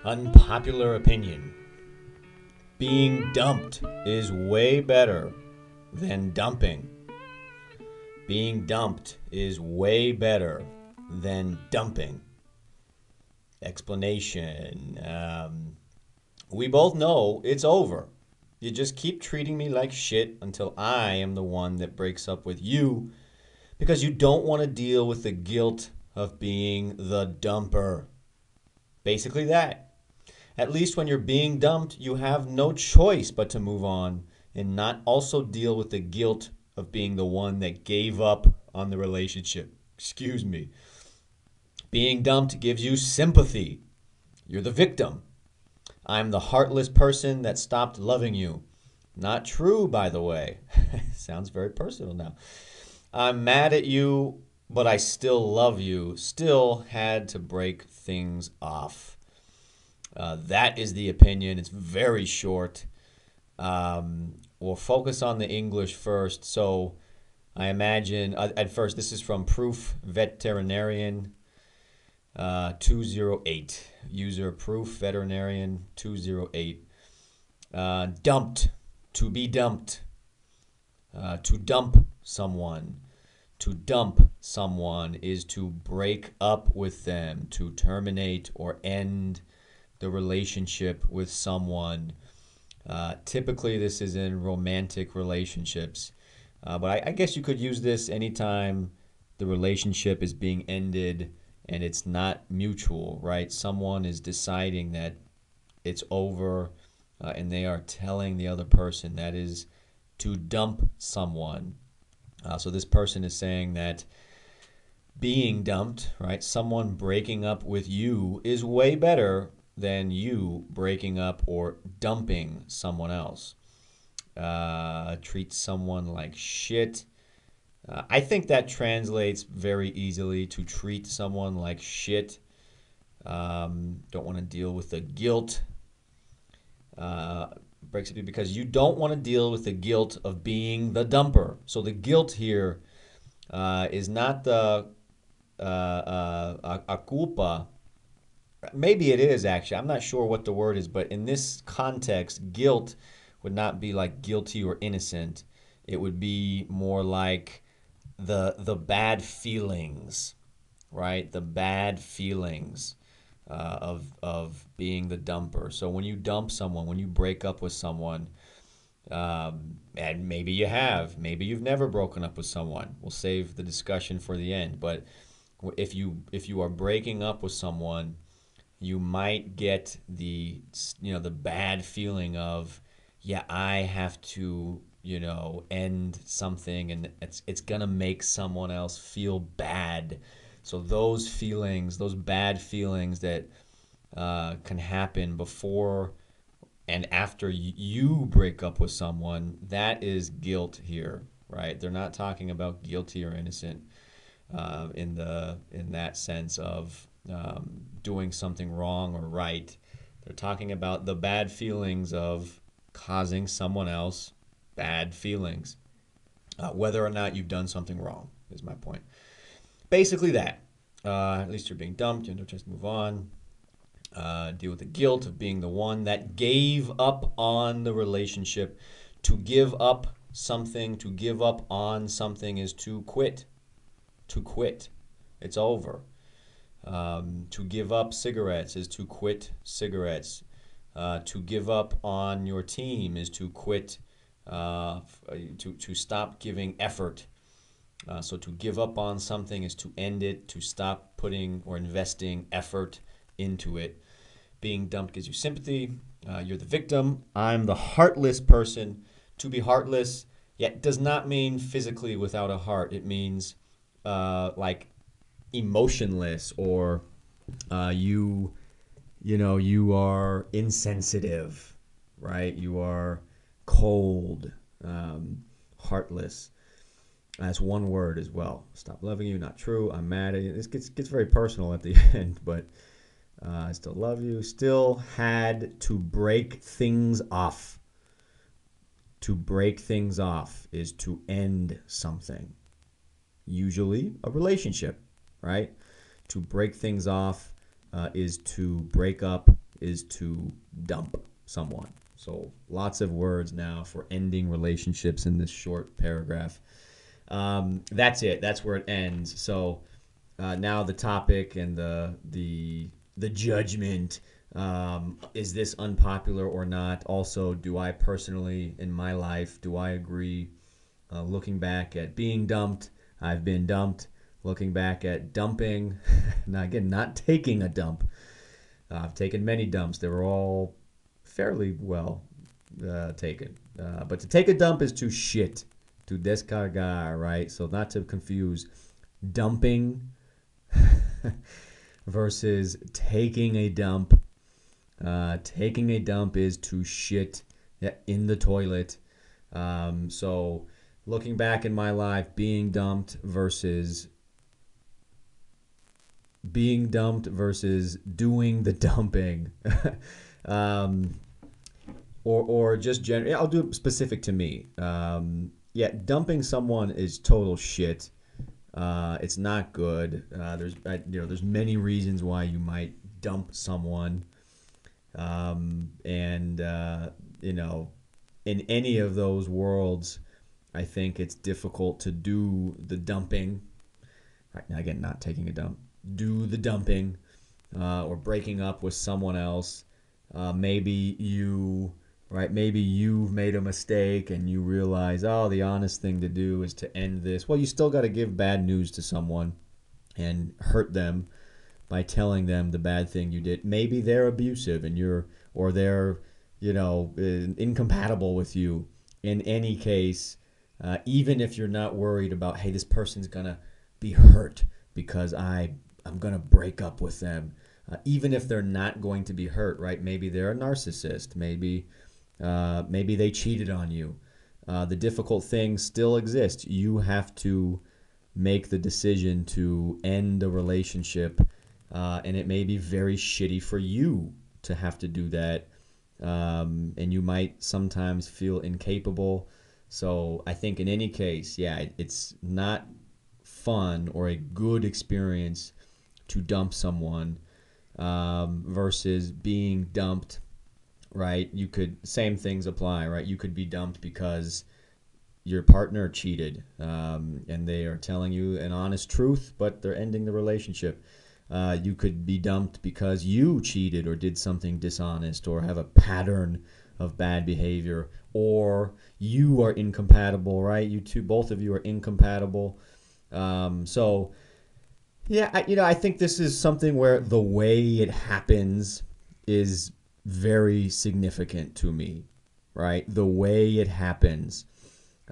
Unpopular opinion. Being dumped is way better than dumping. Being dumped is way better than dumping. Explanation. We both know it's over. You just keep treating me like shit until I am the one that breaks up with you because you don't want to deal with the guilt of being the dumper. Basically that. At least when you're being dumped, you have no choice but to move on and not also deal with the guilt of being the one that gave up on the relationship. Excuse me. Being dumped gives you sympathy. You're the victim. I'm the heartless person that stopped loving you. Not true, by the way. Sounds very personal now. I'm mad at you, but I still love you. Still had to break things off. That is the opinion. It's very short. We'll focus on the English first. So I imagine, at first, this is from Proof Veterinarian 208. User Proof Veterinarian 208. Dumped. To be dumped. To dump someone. To dump someone is to break up with them, to terminate or end the relationship with someone. Typically, this is in romantic relationships. But I guess you could use this anytime the relationship is being ended and it's not mutual, right? Someone is deciding that it's over and they are telling the other person. That is to dump someone. So this person is saying that being dumped, right? Someone breaking up with you is way better than you breaking up or dumping someone else. Treat someone like shit. I think that translates very easily to treat someone like shit. Don't want to deal with the guilt. Breaks up because you don't want to deal with the guilt of being the dumper. So the guilt here is not the a culpa. Maybe it is actually. I'm not sure what the word is, but in this context, guilt would not be like guilty or innocent. It would be more like the bad feelings, right? The bad feelings of being the dumper. So when you dump someone, when you break up with someone, and maybe you have, maybe you've never broken up with someone. We'll save the discussion for the end. But if you are breaking up with someone, you might get the bad feeling of, yeah, I have to end something, and it's gonna make someone else feel bad. So those feelings, those bad feelings that can happen before and after you break up with someone, that is guilt here, right? They're not talking about guilty or innocent in that sense of doing something wrong or right. They're talking about the bad feelings of causing someone else bad feelings, whether or not you've done something wrong is my point. Basically that. At least you're being dumped. You know, just move on. Deal with the guilt of being the one that gave up on the relationship. To give up something, to give up on something is to quit. To quit. It's over. To give up cigarettes is to quit cigarettes. To give up on your team is to quit, to stop giving effort. So to give up on something is to end it, to stop putting or investing effort into it. Being dumped gives you sympathy. You're the victim. I'm the heartless person. To be heartless, yet does not mean physically without a heart. It means like emotionless, or you are insensitive, right? You are cold, heartless. That's one word as well. Stop loving you, not true. I'm mad at you. This gets very personal at the end, but I still love you. Still had to break things off. To break things off is to end something. Usually a relationship, right? To break things off is to break up is to dump someone. So lots of words now for ending relationships in this short paragraph. That's it. That's where it ends. So now the topic and the judgment. Is this unpopular or not? Also, do I personally in my life do I agree? Looking back at being dumped, I've been dumped. Looking back at dumping, now again, not taking a dump. I've taken many dumps. They were all fairly well taken. But to take a dump is to shit, to descargar, right? So not to confuse dumping versus taking a dump. Taking a dump is to shit in the toilet. So looking back in my life, being dumped versus doing the dumping. um, or just generally, I'll do it specific to me. Yeah, dumping someone is total shit. It's not good. There's many reasons why you might dump someone, and in any of those worlds, I think it's difficult to do the dumping. Right now, again, not taking a dump. Do the dumping, or breaking up with someone else. Maybe you've made a mistake and you realize, oh, the honest thing to do is to end this. Well, you still got to give bad news to someone and hurt them by telling them the bad thing you did. Maybe they're abusive and they're incompatible with you. In any case, even if you're not worried about, hey, this person's gonna be hurt because I'm gonna break up with them. Even if they're not going to be hurt, right? Maybe they're a narcissist. Maybe they cheated on you. The difficult things still exist. You have to make the decision to end the relationship, and it may be very shitty for you to have to do that, and you might sometimes feel incapable. So I think in any case, yeah, it's not fun or a good experience to dump someone, versus being dumped, right? Same things apply, right? You could be dumped because your partner cheated, and they are telling you an honest truth, but they're ending the relationship. You could be dumped because you cheated or did something dishonest or have a pattern of bad behavior, or you are incompatible, right? Both of you are incompatible. So yeah, I think this is something where the way it happens is very significant to me, right? The way it happens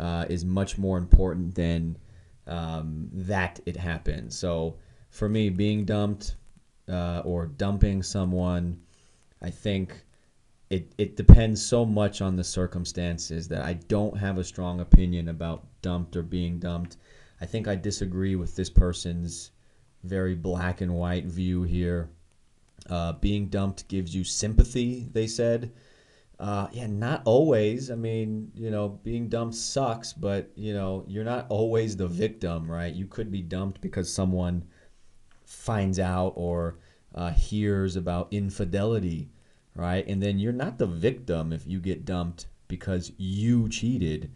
is much more important than that it happens. So for me, being dumped or dumping someone, I think it depends so much on the circumstances that I don't have a strong opinion about dumped or being dumped. I think I disagree with this person's very black and white view here. Being dumped gives you sympathy, they said. Yeah, not always. I mean, being dumped sucks, but, you're not always the victim, right? You could be dumped because someone finds out or hears about infidelity, right? And then you're not the victim if you get dumped because you cheated.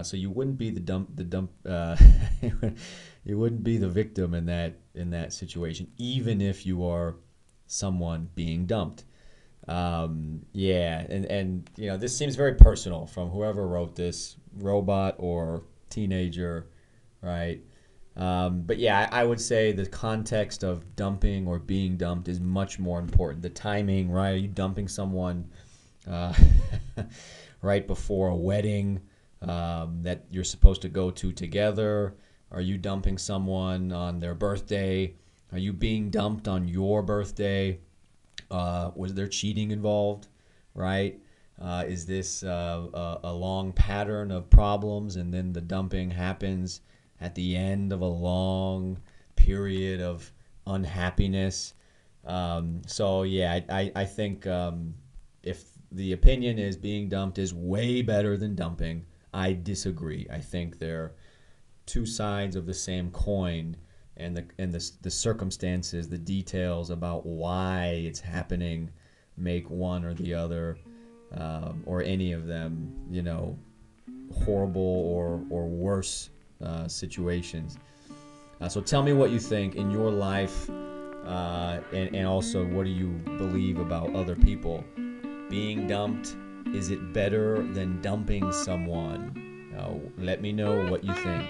So you wouldn't be you wouldn't be the victim in that situation, even if you are someone being dumped. Yeah, and this seems very personal from whoever wrote this, robot or teenager, right? But yeah, I would say the context of dumping or being dumped is much more important. The timing, right? Are you dumping someone uh, right before a wedding that you're supposed to go to together? Are you dumping someone on their birthday? Are you being dumped on your birthday? Was there cheating involved, right? Is this a long pattern of problems and then the dumping happens at the end of a long period of unhappiness? So yeah, I think if the opinion is being dumped is way better than dumping, I disagree. I think they're two sides of the same coin, and the circumstances, the details about why it's happening make one or the other, or any of them, horrible or worse situations. So tell me what you think in your life, and also what do you believe about other people. Being dumped, is it better than dumping someone? Let me know what you think.